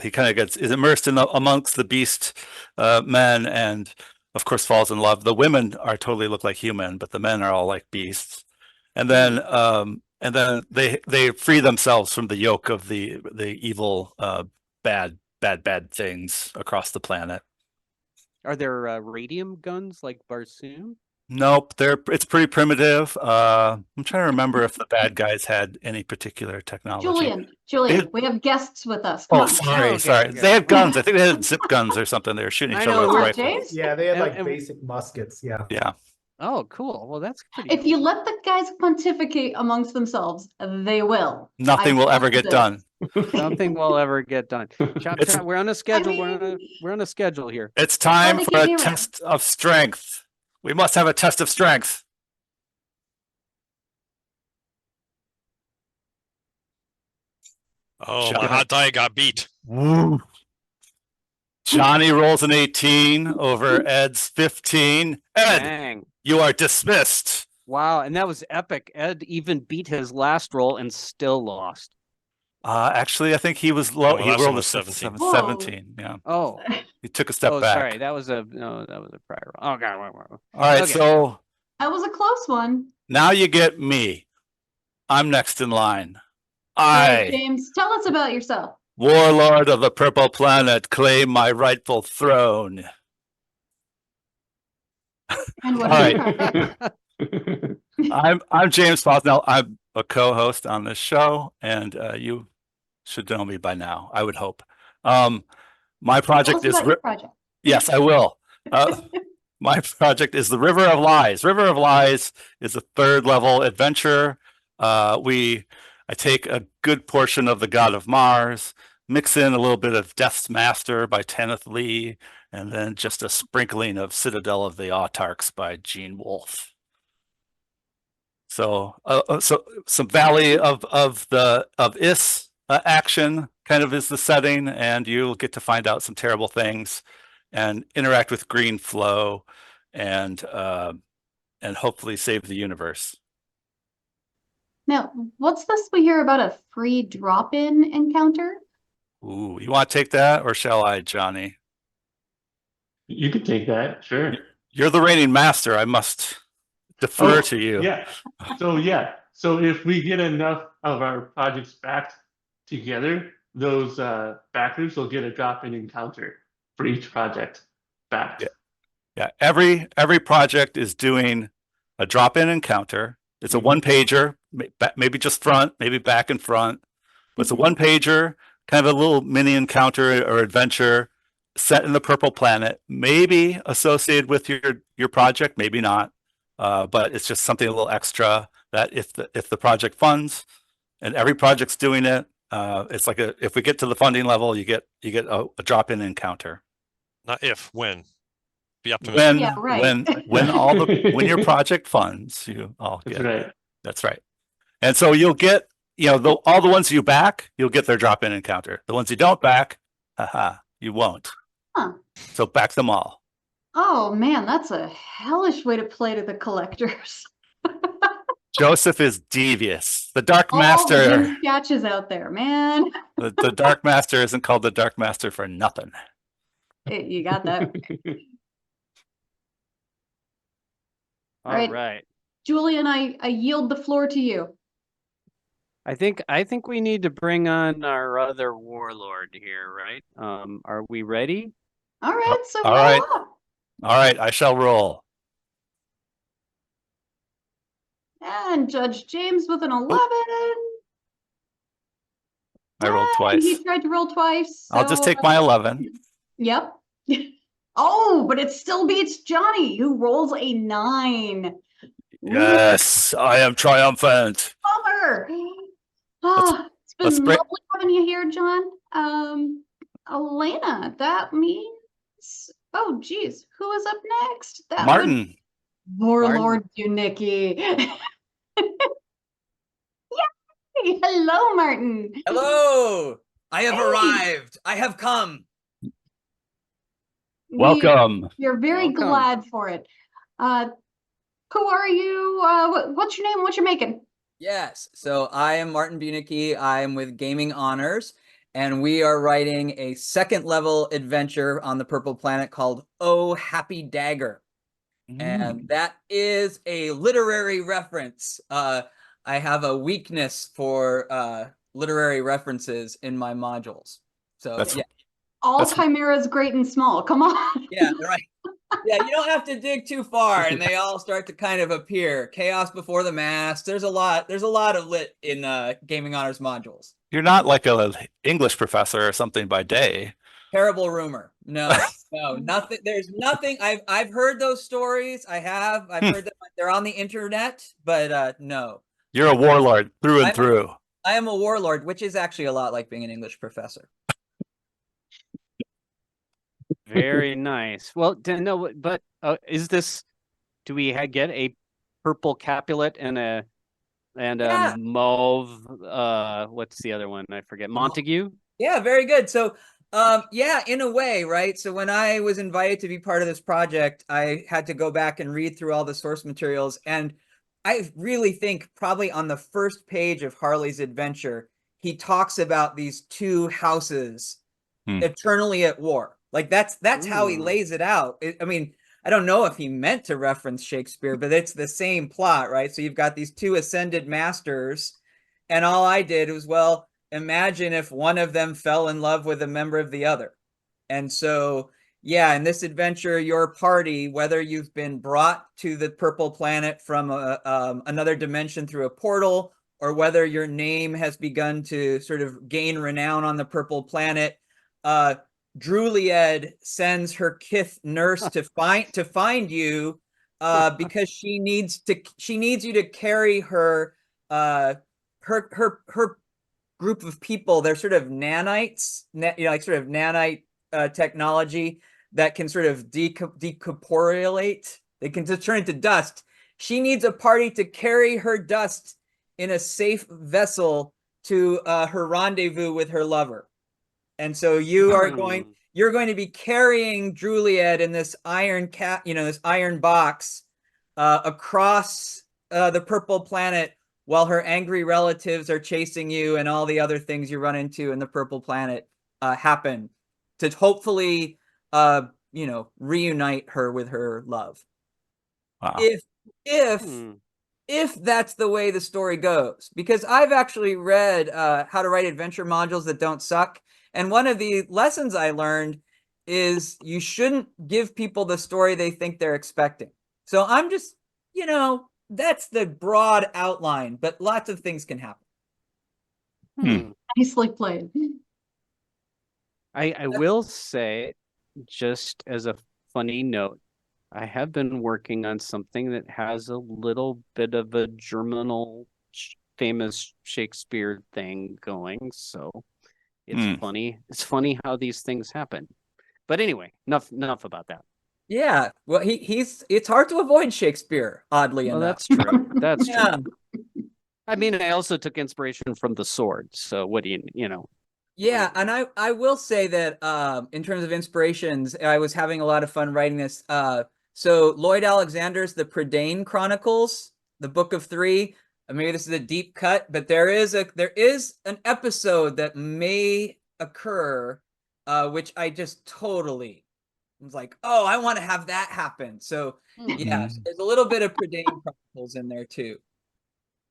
S1: He kind of is immersed amongst the beast men, and of course falls in love. The women totally look like human, but the men are all like beasts. And then they free themselves from the yoke of the evil bad things across the planet.
S4: Are there radium guns like Barsoom?
S1: Nope, it's pretty primitive. I'm trying to remember if the bad guys had any particular technology.
S5: Julian, we have guests with us. Come
S1: Oh,
S5: on.
S1: sorry.
S4: Okay.
S1: They had guns. I think they had zip guns or something. They were shooting each
S4: I
S1: other
S4: know,
S1: with
S5: Come on,
S1: rifles.
S5: James.
S2: Yeah, they had like
S4: And-
S2: basic muskets. Yeah.
S1: Yeah.
S4: Oh, cool. Well, that's pretty.
S5: If you let the guys pontificate amongst themselves, they will.
S1: Nothing will ever get done.
S4: Something will ever get done. Chop,
S1: It's-
S4: chop. We're on a schedule.
S5: mean-
S4: We're on a schedule here.
S1: It's time
S5: Let me
S1: for
S5: give
S1: a
S5: you a-
S1: test of strength. We must have a test of strength.
S3: Oh,
S1: Shut
S3: my
S1: up.
S3: hot dye got beat.
S1: Woo. Johnny rolls an 18 over Ed's 15. Ed,
S4: Dang.
S1: you are dismissed.
S4: Wow. And that was epic. Ed even beat his last roll and still lost.
S1: Actually, I think he was low.
S3: well,
S1: He
S3: last
S1: rolled
S3: one
S1: a
S3: was 17.
S1: 17. Yeah,
S4: Oh,
S1: he took a step back.
S4: sorry. That was a prior roll. Oh, God.
S1: All right,
S4: Okay.
S1: so
S5: That was a close one.
S1: now you get me. I'm next in line.
S5: All right,
S1: I,
S5: James, tell us about yourself.
S1: Warlord of the Purple Planet, claim my rightful throne.
S5: And what
S1: All
S5: is your
S1: right.
S5: project?
S1: I'm James Fosnell. I'm a co-host on this show, and you should know me by now, I would hope. My
S5: Tell
S1: project
S5: us
S1: is
S5: about your project.
S1: yes, I will. My project is the River of Lies. River of Lies is a 3rd level adventure. I take a good portion of the God of Mars, mix in a little bit of Death's Master by Kenneth Lee, and then just a sprinkling of Citadel of the Autarchs by Gene Wolfe. So, some Valley of Is action kind of is the setting, and you'll get to find out some terrible things, and interact with Green Flow, and hopefully save the universe.
S5: Now, what's this we hear about a free drop-in encounter?
S1: Ooh, you want to take that, or shall I, Johnny?
S6: You could take that, sure.
S1: You're the reigning master. I must defer
S6: Oh,
S1: to you.
S6: Yeah. So if we get enough of our projects backed together, those backers will get a drop-in encounter for each project backed.
S1: Yeah. Every project is doing a drop-in encounter. It's a 1-pager, maybe just front, maybe back and front. But it's a 1-pager, kind of a little mini encounter or adventure set in the Purple Planet, maybe associated with your project, maybe not. But it's just something a little extra that if the project funds, and every project's doing it, it's like if we get to the funding level, you get a drop-in encounter.
S3: Not if, when. be optimistic.
S5: Yeah, right.
S1: When your project funds, you all
S6: That's
S1: get.
S6: right.
S1: That's right. And so you'll get, all the ones you back, you'll get their drop-in encounter. The ones you don't back, you won't.
S5: Huh.
S1: So back them all.
S5: Oh man, that's a hellish way to play to the collectors.
S1: Joseph is devious. The Dark
S5: All the
S1: Master,
S5: Jim Scatches out there, man.
S1: the Dark Master isn't called the Dark Master for nothing.
S5: You got that.
S4: All
S5: right.
S4: right.
S5: Julian, I yield the floor to you.
S4: I think we need to bring on our other warlord here, right? Are we ready?
S5: All right, so
S1: all
S5: roll
S1: right.
S5: up.
S1: All right, I shall roll.
S5: And Judge James with an 11.
S1: I rolled
S5: And
S1: twice.
S5: he tried to roll twice.
S1: I'll just
S5: so-
S1: take my 11.
S5: Yep. Oh, but it still beats Johnny, who rolls a 9.
S1: Yes, I am triumphant.
S5: Bummer. Ah, it's
S1: let's
S5: been
S1: break-
S5: lovely having you here, John. Elena, that means. Oh, geez, who is up next? That would
S1: Martin.
S5: Warlord Unicki. Yay! Hello, Martin.
S7: Hello! I have
S5: Hey.
S7: arrived. I have come.
S1: Welcome.
S5: We're very
S4: Welcome.
S5: glad for it. Who are you? What's your name? What you making?
S7: Yes. So I am Martin Bunicki. I am with Gaming Honors, and we are writing a second level adventure on the Purple Planet called Oh Happy Dagger. And that is a literary reference. I have a weakness for literary references in my modules. So
S1: That's-
S7: yeah.
S5: All
S1: That's-
S5: chimeras, great and small. Come on.
S7: Yeah, right. Yeah, you don't have to dig too far, and they all start to kind of appear. Chaos before the mass. There's a lot of lit in Gaming Honors modules.
S1: You're not like a English professor or something by day.
S7: Terrible rumor. No, no, nothing. There's nothing. I've heard those stories. I've heard them. They're on the internet, but no.
S1: You're a warlord through and
S7: I'm-
S1: through.
S7: I am a warlord, which is actually a lot like being an English professor.
S4: Very nice. Well, no, but is this? Do we get a purple Capulet and a
S7: Yeah.
S4: mauve? What's the other one? I forget. Montague.
S7: Yeah, very good. So, yeah, in a way, right? So when I was invited to be part of this project, I had to go back and read through all the source materials. And I really think probably on the first page of Harley's adventure, he talks about these two houses eternally at war. Like that's how he lays it out. I mean, I don't know if he meant to reference Shakespeare, but it's the same plot, right? So you've got these two ascended masters, and all I did was, well, imagine if one of them fell in love with a member of the other. And so, yeah, in this adventure, your party, whether you've been brought to the Purple Planet from another dimension through a portal, or whether your name has begun to sort of gain renown on the Purple Planet, Drulied sends her kith nurse to find you because she needs you to carry her group of people. They're sort of nanites, like sort of nanite technology that can sort of decorporeate. They can just turn into dust. She needs a party to carry her dust in a safe vessel to her rendezvous with her lover. And so you're going to be carrying Drulied in this this iron box across the Purple Planet while her angry relatives are chasing you, and all the other things you run into in the Purple Planet happen to hopefully reunite her with her love.
S1: Wow.
S7: If that's the way the story goes, because I've actually read how to write adventure modules that don't suck. And one of the lessons I learned is you shouldn't give people the story they think they're expecting. So I'm just, that's the broad outline, but lots of things can happen.
S5: Nicely played.
S4: I will say, just as a funny note, I have been working on something that has a little bit of a germinal famous Shakespeare thing going, so it's funny. It's funny how these things happen. But anyway, enough about that.
S7: Yeah, well, he's it's hard to avoid Shakespeare, oddly
S4: Well,
S7: enough.
S4: that's true. That's
S7: Yeah.
S4: true. I mean, I also took inspiration from the sword. So what do you know?
S7: Yeah, and I will say that in terms of inspirations, I was having a lot of fun writing this. So Lloyd Alexander's The Prydain Chronicles, the Book of Three. Maybe this is a deep cut, but there is an episode that may occur, which I just totally was like, oh, I want to have that happen. So yeah,
S1: Mhm.
S7: there's a little bit of Prydain Chronicles in there too.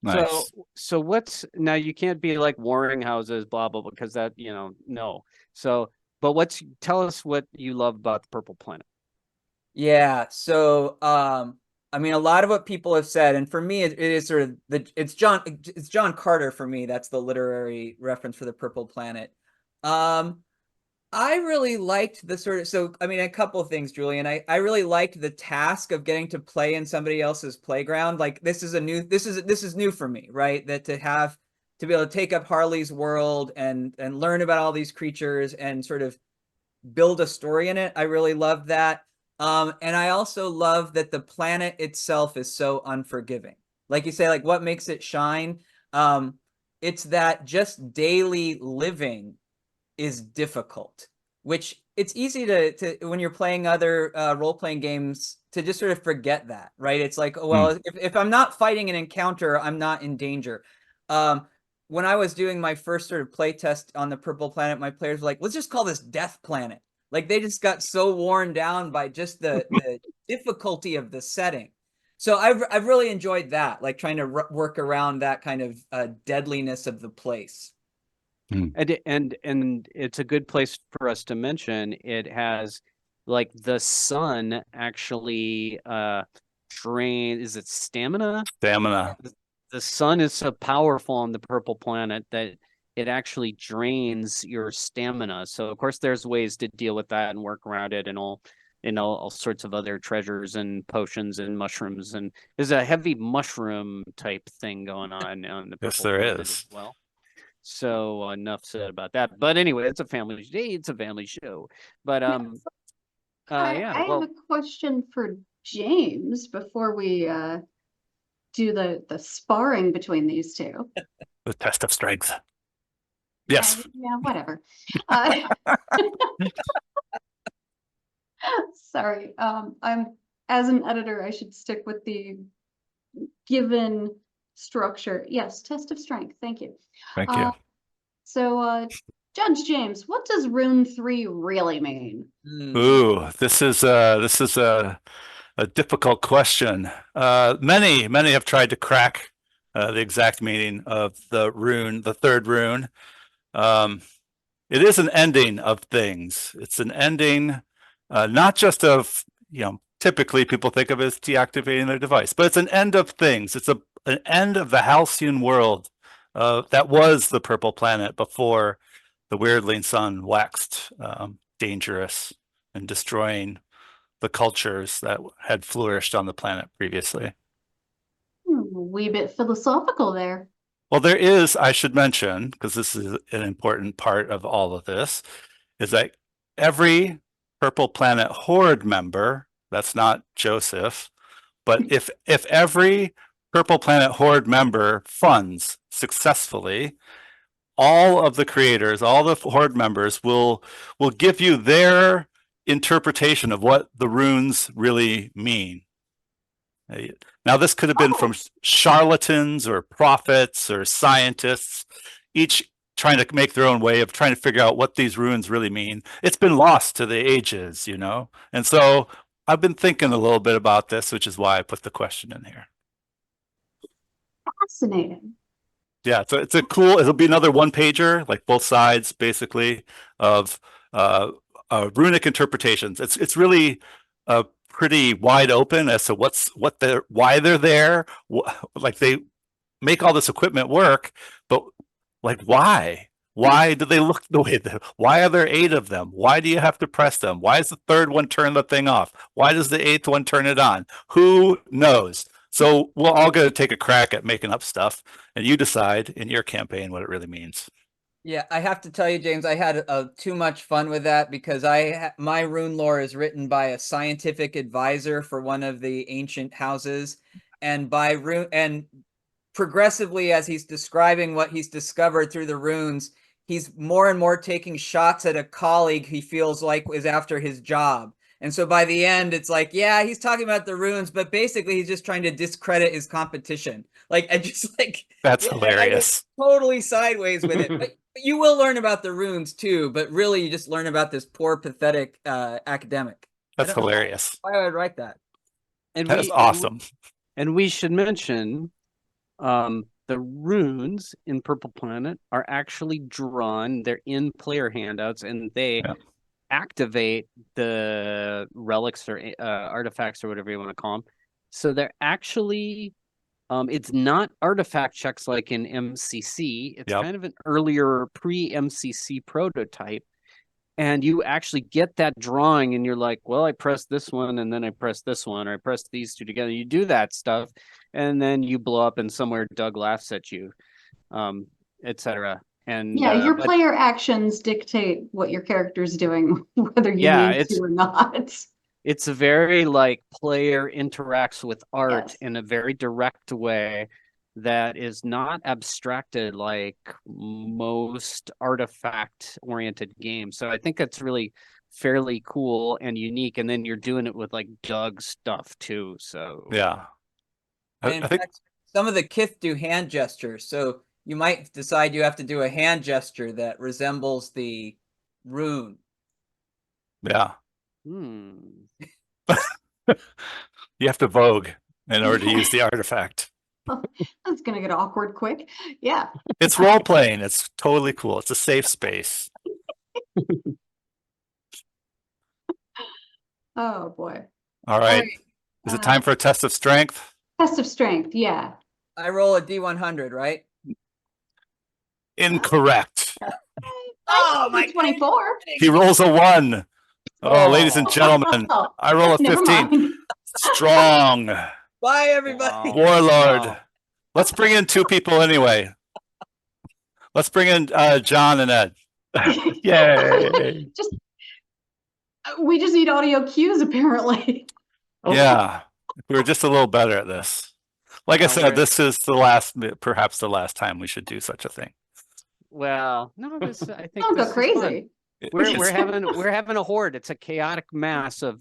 S1: Nice.
S4: So what's now you can't be like warring houses, blah blah, because that, no. So, but tell us what you love about the Purple Planet.
S7: Yeah, so I mean a lot of what people have said, and for me it is sort of it's John Carter for me. That's the literary reference for the Purple Planet. I really liked the sort of, so I mean a couple of things, Julian. I really liked the task of getting to play in somebody else's playground. Like this is new for me, right? That to be able to take up Harley's world and learn about all these creatures and sort of build a story in it. I really love that. And I also love that the planet itself is so unforgiving. Like you say, like what makes it shine? It's that just daily living is difficult, which it's easy to when you're playing other role-playing games to just sort of forget that, right? It's like, well, if I'm not fighting an encounter, I'm not in danger. When I was doing my first sort of play test on the Purple Planet, my players were like, let's just call this Death Planet. Like they just got so worn down by just the difficulty of the setting. So I've really enjoyed that, like trying to work around that kind of deadliness of the place.
S4: And it's a good place for us to mention it has like the sun actually drain, is it stamina?
S1: Stamina.
S4: The sun is so powerful on the Purple Planet that it actually drains your stamina. So of course there's ways to deal with that and work around it, and all sorts of other treasures and potions and mushrooms, and there's a heavy mushroom type thing going on the Purple
S1: Yes, there
S4: Planet
S1: is.
S4: as well. So enough said about that. But anyway, it's a family show. But yeah,
S5: I have a question for James before we do the sparring between these two.
S1: The test of strength. Yes.
S5: Yeah, whatever. Sorry. I'm as an editor, I should stick with the given structure. Yes, test of strength. Thank you.
S1: Thank you.
S5: So, Judge James, what does Rune 3 really mean?
S1: Ooh, this is a difficult question. Many have tried to crack the exact meaning of the rune, the third rune. It is an ending of things. It's an ending, not just of, typically people think of it as deactivating their device, but it's an end of things. It's an end of the halcyon world that was the Purple Planet before the weirdling sun waxed dangerous and destroying the cultures that had flourished on the planet previously.
S5: A wee bit philosophical there.
S1: Well, there is, I should mention, because this is an important part of all of this, is that every Purple Planet Horde member, that's not Joseph, but if every Purple Planet Horde member funds successfully, all of the creators, all the Horde members will give you their interpretation of what the runes really mean. Now, this could have been from charlatans or prophets or scientists, each trying to make their own way of trying to figure out what these runes really mean. It's been lost to the ages, And so I've been thinking a little bit about this, which is why I put the question in here.
S5: Fascinating.
S1: Yeah, so it's it'll be another one pager, like both sides basically of runic interpretations. It's really pretty wide open as to why they're there. Like they make all this equipment work, but like why? Why do they look the way why are there 8 of them? Why do you have to press them? Why does the third one turn the thing off? Why does the 8th one turn it on? Who knows? So we're all going to take a crack at making up stuff, and you decide in your campaign what it really means.
S7: Yeah, I have to tell you, James, I had too much fun with that because my rune lore is written by a scientific advisor for one of the ancient houses, and progressively as he's describing what he's discovered through the runes, he's more and more taking shots at a colleague he feels like is after his job. And so by the end, it's like, yeah, he's talking about the runes, but basically he's just trying to discredit his competition. Like, I just like,
S1: That's
S7: yeah, I
S1: hilarious.
S7: went totally sideways with it. But you will learn about the runes too, but really you just learn about this poor, pathetic academic.
S1: That's hilarious.
S7: Why I would write that.
S4: And
S1: That's awesome.
S4: And we should mention the runes in Purple Planet are actually drawn. They're in player handouts, and they activate the relics or artifacts or whatever you want to call them. So they're actually, it's not artifact checks like in MCC. It's kind of an earlier pre-MCC prototype. And you actually get that drawing and you're like, well, I pressed this one and then I pressed this one, or I pressed these two together. You do that stuff and then you blow up and somewhere Doug laughs at you, etc. And
S5: yeah, your player actions dictate what your character's doing, whether you need to or not.
S4: It's a very like player interacts with art in a very direct way that is not abstracted like most artifact-oriented games. So I think that's really fairly cool and unique. And then you're doing it with like Doug stuff too. So
S1: yeah,
S7: in fact, some of the Kith do hand gestures. So you might decide you have to do a hand gesture that resembles the rune.
S1: Yeah.
S4: Hmm.
S1: You have to vogue in order to use the artifact.
S5: That's gonna get awkward quick. Yeah.
S1: It's role playing. It's totally cool. It's a safe space.
S5: Oh boy.
S1: All right. Is it time for a test of strength?
S5: Test of strength, yeah.
S7: I roll a D100, right?
S1: Incorrect.
S5: Oh, my 24.
S1: He rolls a 1. Oh, ladies and gentlemen, I roll a 15. Strong.
S7: Bye, everybody.
S1: Warlord. Let's bring in 2 people anyway. Let's bring in John and Ed. Yay.
S5: We just need audio cues, apparently.
S1: Yeah. We were just a little better at this. Like I said, this is perhaps the last time we should do such a thing.
S4: Well, no, I think
S5: don't go crazy.
S4: We're having a horde. It's a chaotic mass of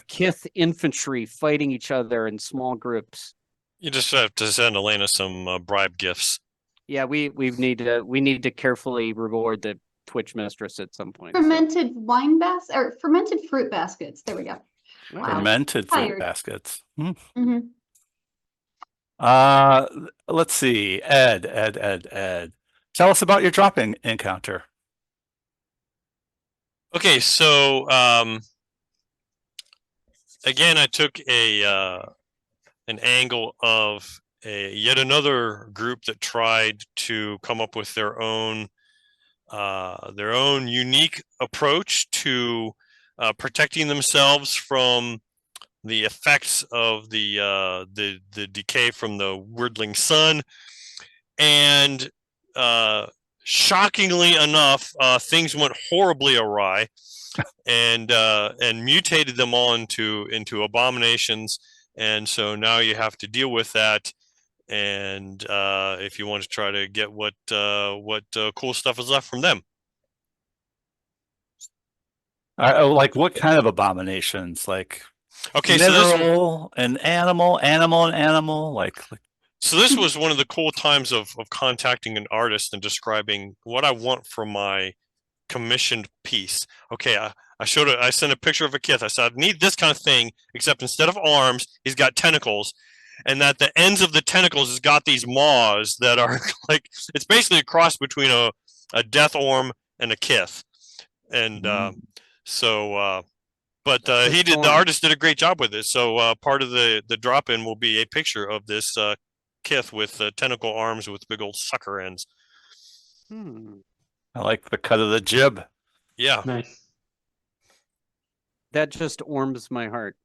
S4: Kith infantry fighting each other in small groups.
S3: You just have to send Elena some bribe gifts.
S4: Yeah, we need to carefully reward the Twitch mistress at some point.
S5: Fermented wine baskets or fermented fruit baskets. There we go.
S1: Wow. Fermented fruit baskets.
S5: Mm-hmm.
S1: Let's see. Ed. Tell us about your drop-in encounter.
S3: Okay, so again, I took an angle of yet another group that tried to come up with their own unique approach to protecting themselves from the effects of the decay from the wordling sun, and shockingly enough, things went horribly awry, and mutated them all into abominations. And so now you have to deal with that. And if you want to try to get what cool stuff is left from them.
S1: Like what kind of abominations? Like mineral and animal, like.
S3: So this was one of the cool times of contacting an artist and describing what I want from my commissioned piece. Okay, I sent a picture of a Kith. I said, I need this kind of thing, except instead of arms, he's got tentacles. And that the ends of the tentacles has got these maws that are like, it's basically a cross between a death orm and a Kith. And the artist did a great job with it. So part of the drop-in will be a picture of this Kith with tentacle arms with big old sucker ends.
S1: I like the cut of the jib.
S3: Yeah.
S6: Nice.
S4: That just warms my heart.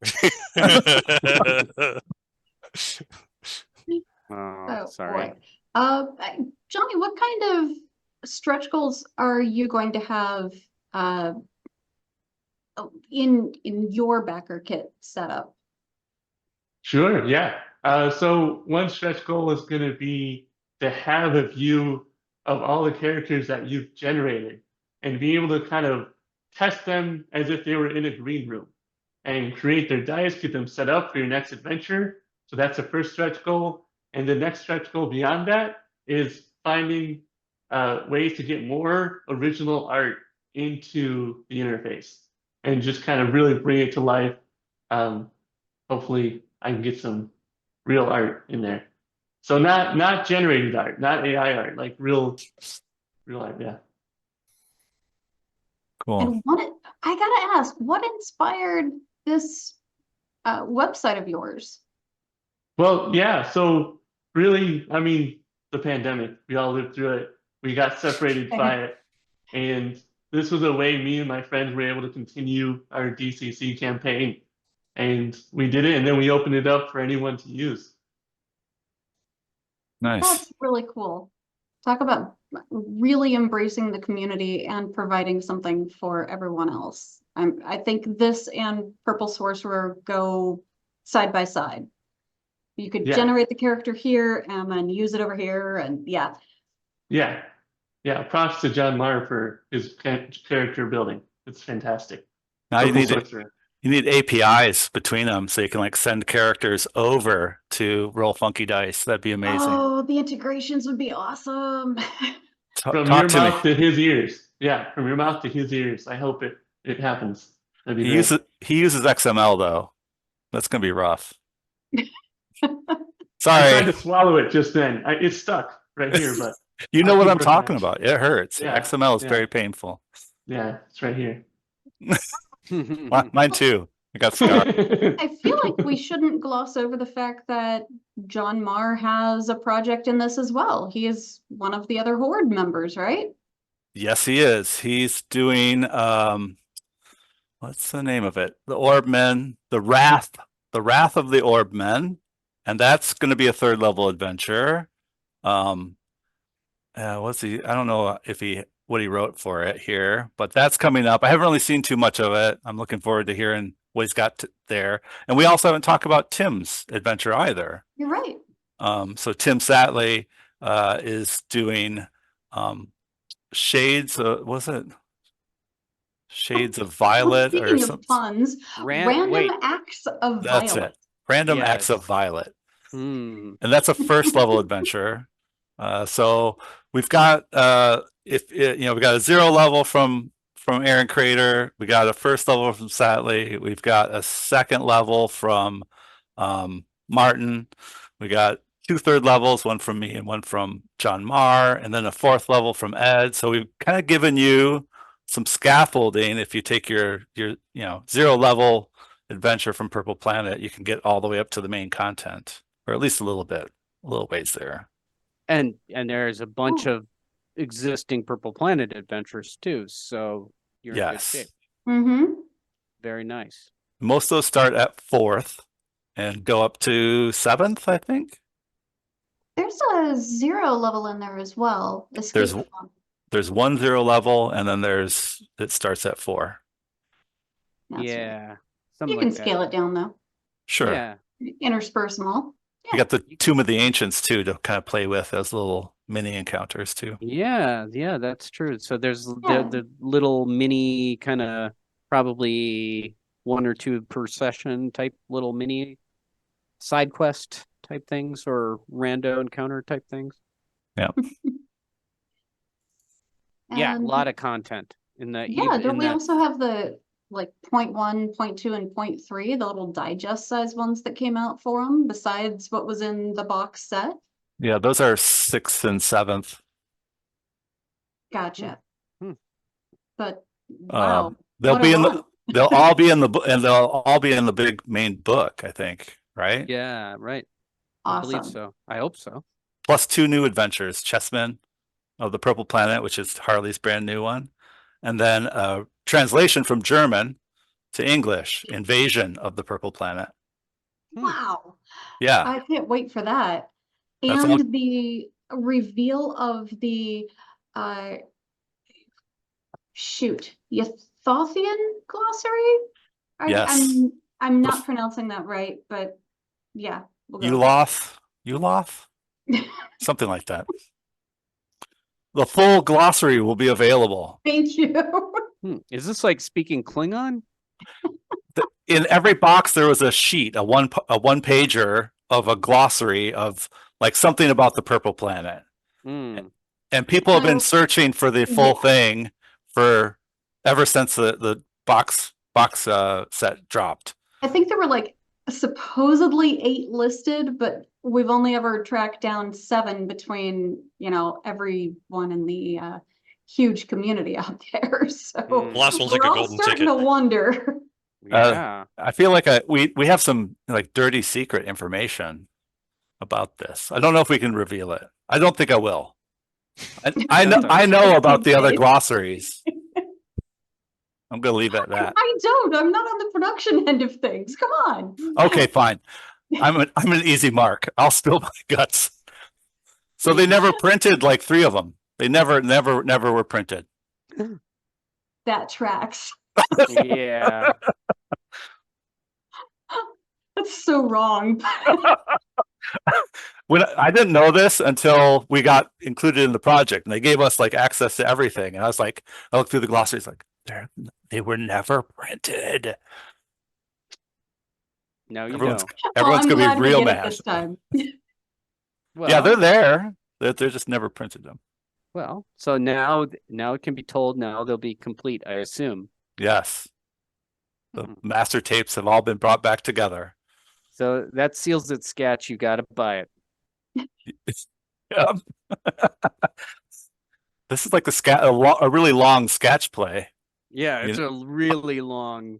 S5: Oh,
S4: sorry.
S5: Johnny, what kind stretch goals are you going to have in your backer kit setup?
S6: Sure, yeah. So one stretch goal is going to be to have a view of all the characters that you've generated and be able to kind of test them as if they were in a green room and create their dice, get them set up for your next adventure. So that's the first stretch goal. And the next stretch goal beyond that is finding ways to get more original art into the interface and just kind of really bring it to life. Hopefully I can get some real art in there. So not generated art, not AI art, like real art, yeah.
S1: Cool.
S5: And I gotta ask, what inspired this website of yours?
S6: Well, yeah, so really, I mean, the pandemic, we all lived through it. We got separated by it. And this was a way me and my friends were able to continue our DCC campaign. And we did it, and then we opened it up for anyone to use.
S1: Nice.
S5: That's really cool. Talk about really embracing the community and providing something for everyone else. I think this and Purple Sorcerer go side by side. You could generate the character here and then use it over here, and yeah.
S6: Yeah, props to John Marr for his character building. It's fantastic.
S1: Now you
S6: Sorcerer.
S1: need APIs between them so you can like send characters over to Roll Funky Dice. That'd be amazing.
S5: Oh, the integrations would be awesome.
S6: From your mouth to his ears. Yeah, from your mouth to his ears. I hope it happens. That'd be great.
S1: He uses XML though. That's gonna be rough.
S6: I
S1: Sorry.
S6: tried to swallow it just then. It stuck right here, but
S1: you know what I'm talking about. It hurts.
S6: Yeah,
S1: XML is very painful.
S6: Yeah, it's right here.
S1: Mine too. I got scarred.
S5: I feel like we shouldn't gloss over the fact that John Marr has a project in this as well. He is one of the other Horde members, right?
S1: Yes, he is. He's doing what's the name of it? The Orbmen, the Wrath of the Orbmen, and that's going to be a 3rd level adventure. What's he? I don't know what he wrote for it here, but that's coming up. I haven't really seen too much of it. I'm looking forward to hearing what he's got there. And we also haven't talked about Tim's adventure either.
S5: You're right.
S1: So Tim Satley is doing Shades of, was it Shades of Violet
S5: Speaking
S1: or
S5: of
S1: something?
S5: puns, random acts of
S1: That's
S5: violet.
S1: it. Random Acts of Violet.
S4: Hmm.
S1: And that's a 1st level adventure. So we've got we got a 0 level from Aaron Crater. We got a 1st level from Satley. We've got a 2nd level from Martin. We got 2 3rd levels, one from me and one from John Marr, and then a 4th level from Ed. So we've kind of given you some scaffolding. If you take your 0 level adventure from Purple Planet, you can get all the way up to the main content, or at least a little ways there.
S4: And there's a bunch of existing Purple Planet adventures too, so you're in good shape.
S5: Mm-hmm.
S4: Very nice.
S1: Most of those start at 4th and go up to 7th, I think.
S5: There's a 0 level in there as well.
S1: There's 1 0 level, and then it starts at 4.
S4: Yeah.
S5: You can scale it down though.
S1: Sure.
S4: Yeah.
S5: Intersperse them all.
S1: You got the Tomb of the Ancients too to kind of play with as little mini encounters too.
S4: Yeah, that's true. So there's the little mini kind of probably 1 or 2 per session type little mini side quest type things or rando encounter type things.
S1: Yeah.
S4: Yeah, a lot of content in the
S5: don't we also have the like 0.1, 0.2, and 0.3, the little digest size ones that came out for them, besides what was in the box set?
S1: Yeah, those are 6th and 7th.
S5: Gotcha. But wow,
S1: they'll all be in the big main book, I think, right?
S4: Yeah, right.
S5: Awesome.
S4: I believe so. I hope so.
S1: Plus 2 new adventures, Chessmen of the Purple Planet, which is Harley's brand new one, and then a translation from German to English, Invasion of the Purple Planet.
S5: Wow.
S1: Yeah.
S5: I can't wait for that. And the reveal of the shoot, Ythothian glossary?
S1: Yes.
S5: I'm not pronouncing that right, but yeah, we'll go.
S1: Uloth, something like that. The full glossary will be available.
S5: Thank you.
S4: Is this like speaking Klingon?
S1: In every box, there was a sheet, a one pager of a glossary of like something about the Purple Planet.
S4: Hmm.
S1: And people have been
S5: So-
S1: searching for the full thing for ever since the box set dropped.
S5: I think there were like supposedly 8 listed, but we've only ever tracked down 7 between, everyone in the huge community out there. So
S4: The
S3: last one's like
S5: we're
S3: a
S5: all
S3: golden
S5: starting
S3: ticket.
S5: to wonder.
S4: Yeah.
S1: I feel like we have some like dirty secret information about this. I don't know if we can reveal it. I don't think I will. I know about the other glossaries. I'm gonna leave it at that.
S5: I don't. I'm not on the production end of things. Come on.
S1: Okay, fine. I'm an easy mark. I'll spill my guts. So they never printed like 3 of them. They never were printed.
S5: That tracks.
S4: Yeah.
S5: That's so wrong.
S1: When I didn't know this until we got included in the project, and they gave us like access to everything. And I was like, I looked through the glossaries, like they were never printed.
S4: Now you
S1: Everyone's
S4: know.
S1: everyone's
S5: I'm
S1: gonna
S5: glad
S1: be
S5: we
S1: real
S5: get it
S1: mad.
S5: this time.
S4: Well,
S1: Yeah, they're there. They're just never printed them.
S4: well, so now it can be told. Now they'll be complete, I assume.
S1: Yes, the
S4: Hmm.
S1: master tapes have all been brought back together.
S4: So that seals it, Sketch. You got to buy it.
S1: Yep. This is like a really long sketch play.
S4: Yeah, it's a really long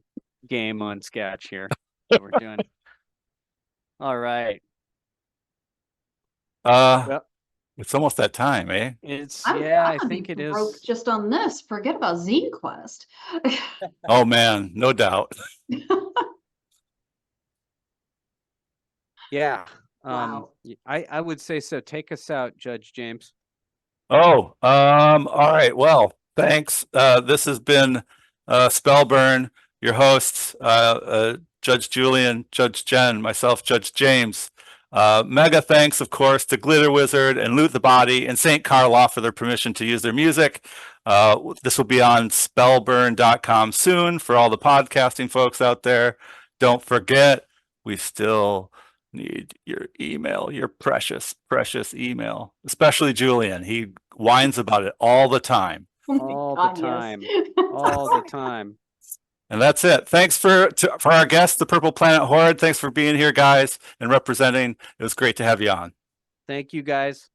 S4: game on Sketch here that we're doing. All right. Well,
S1: It's almost that time, eh?
S4: it's
S5: I'm
S4: I
S5: gonna
S4: think
S5: be
S4: it
S5: broke
S4: is.
S5: just on this. Forget about Zine Quest.
S1: Oh man, no doubt.
S4: Yeah.
S5: Wow.
S4: I would say so. Take us out, Judge James.
S1: Oh, all right. Well, thanks. This has been Spellburn, your hosts, Judge Julian, Judge Jen, myself, Judge James. Mega thanks, of course, to Glitter Wizard and Loot the Body and St. Karloff for their permission to use their music. This will be on spellburn.com soon for all the podcasting folks out there. Don't forget, we still need your email, your precious, precious email, especially Julian. He whines about it all the time.
S5: Oh my
S4: All
S5: God,
S4: the
S5: yes.
S4: time. All the time.
S1: And that's it. Thanks for our guest, the Purple Planet Horde. Thanks for being here, guys, and representing. It was great to have you on.
S4: Thank you, guys.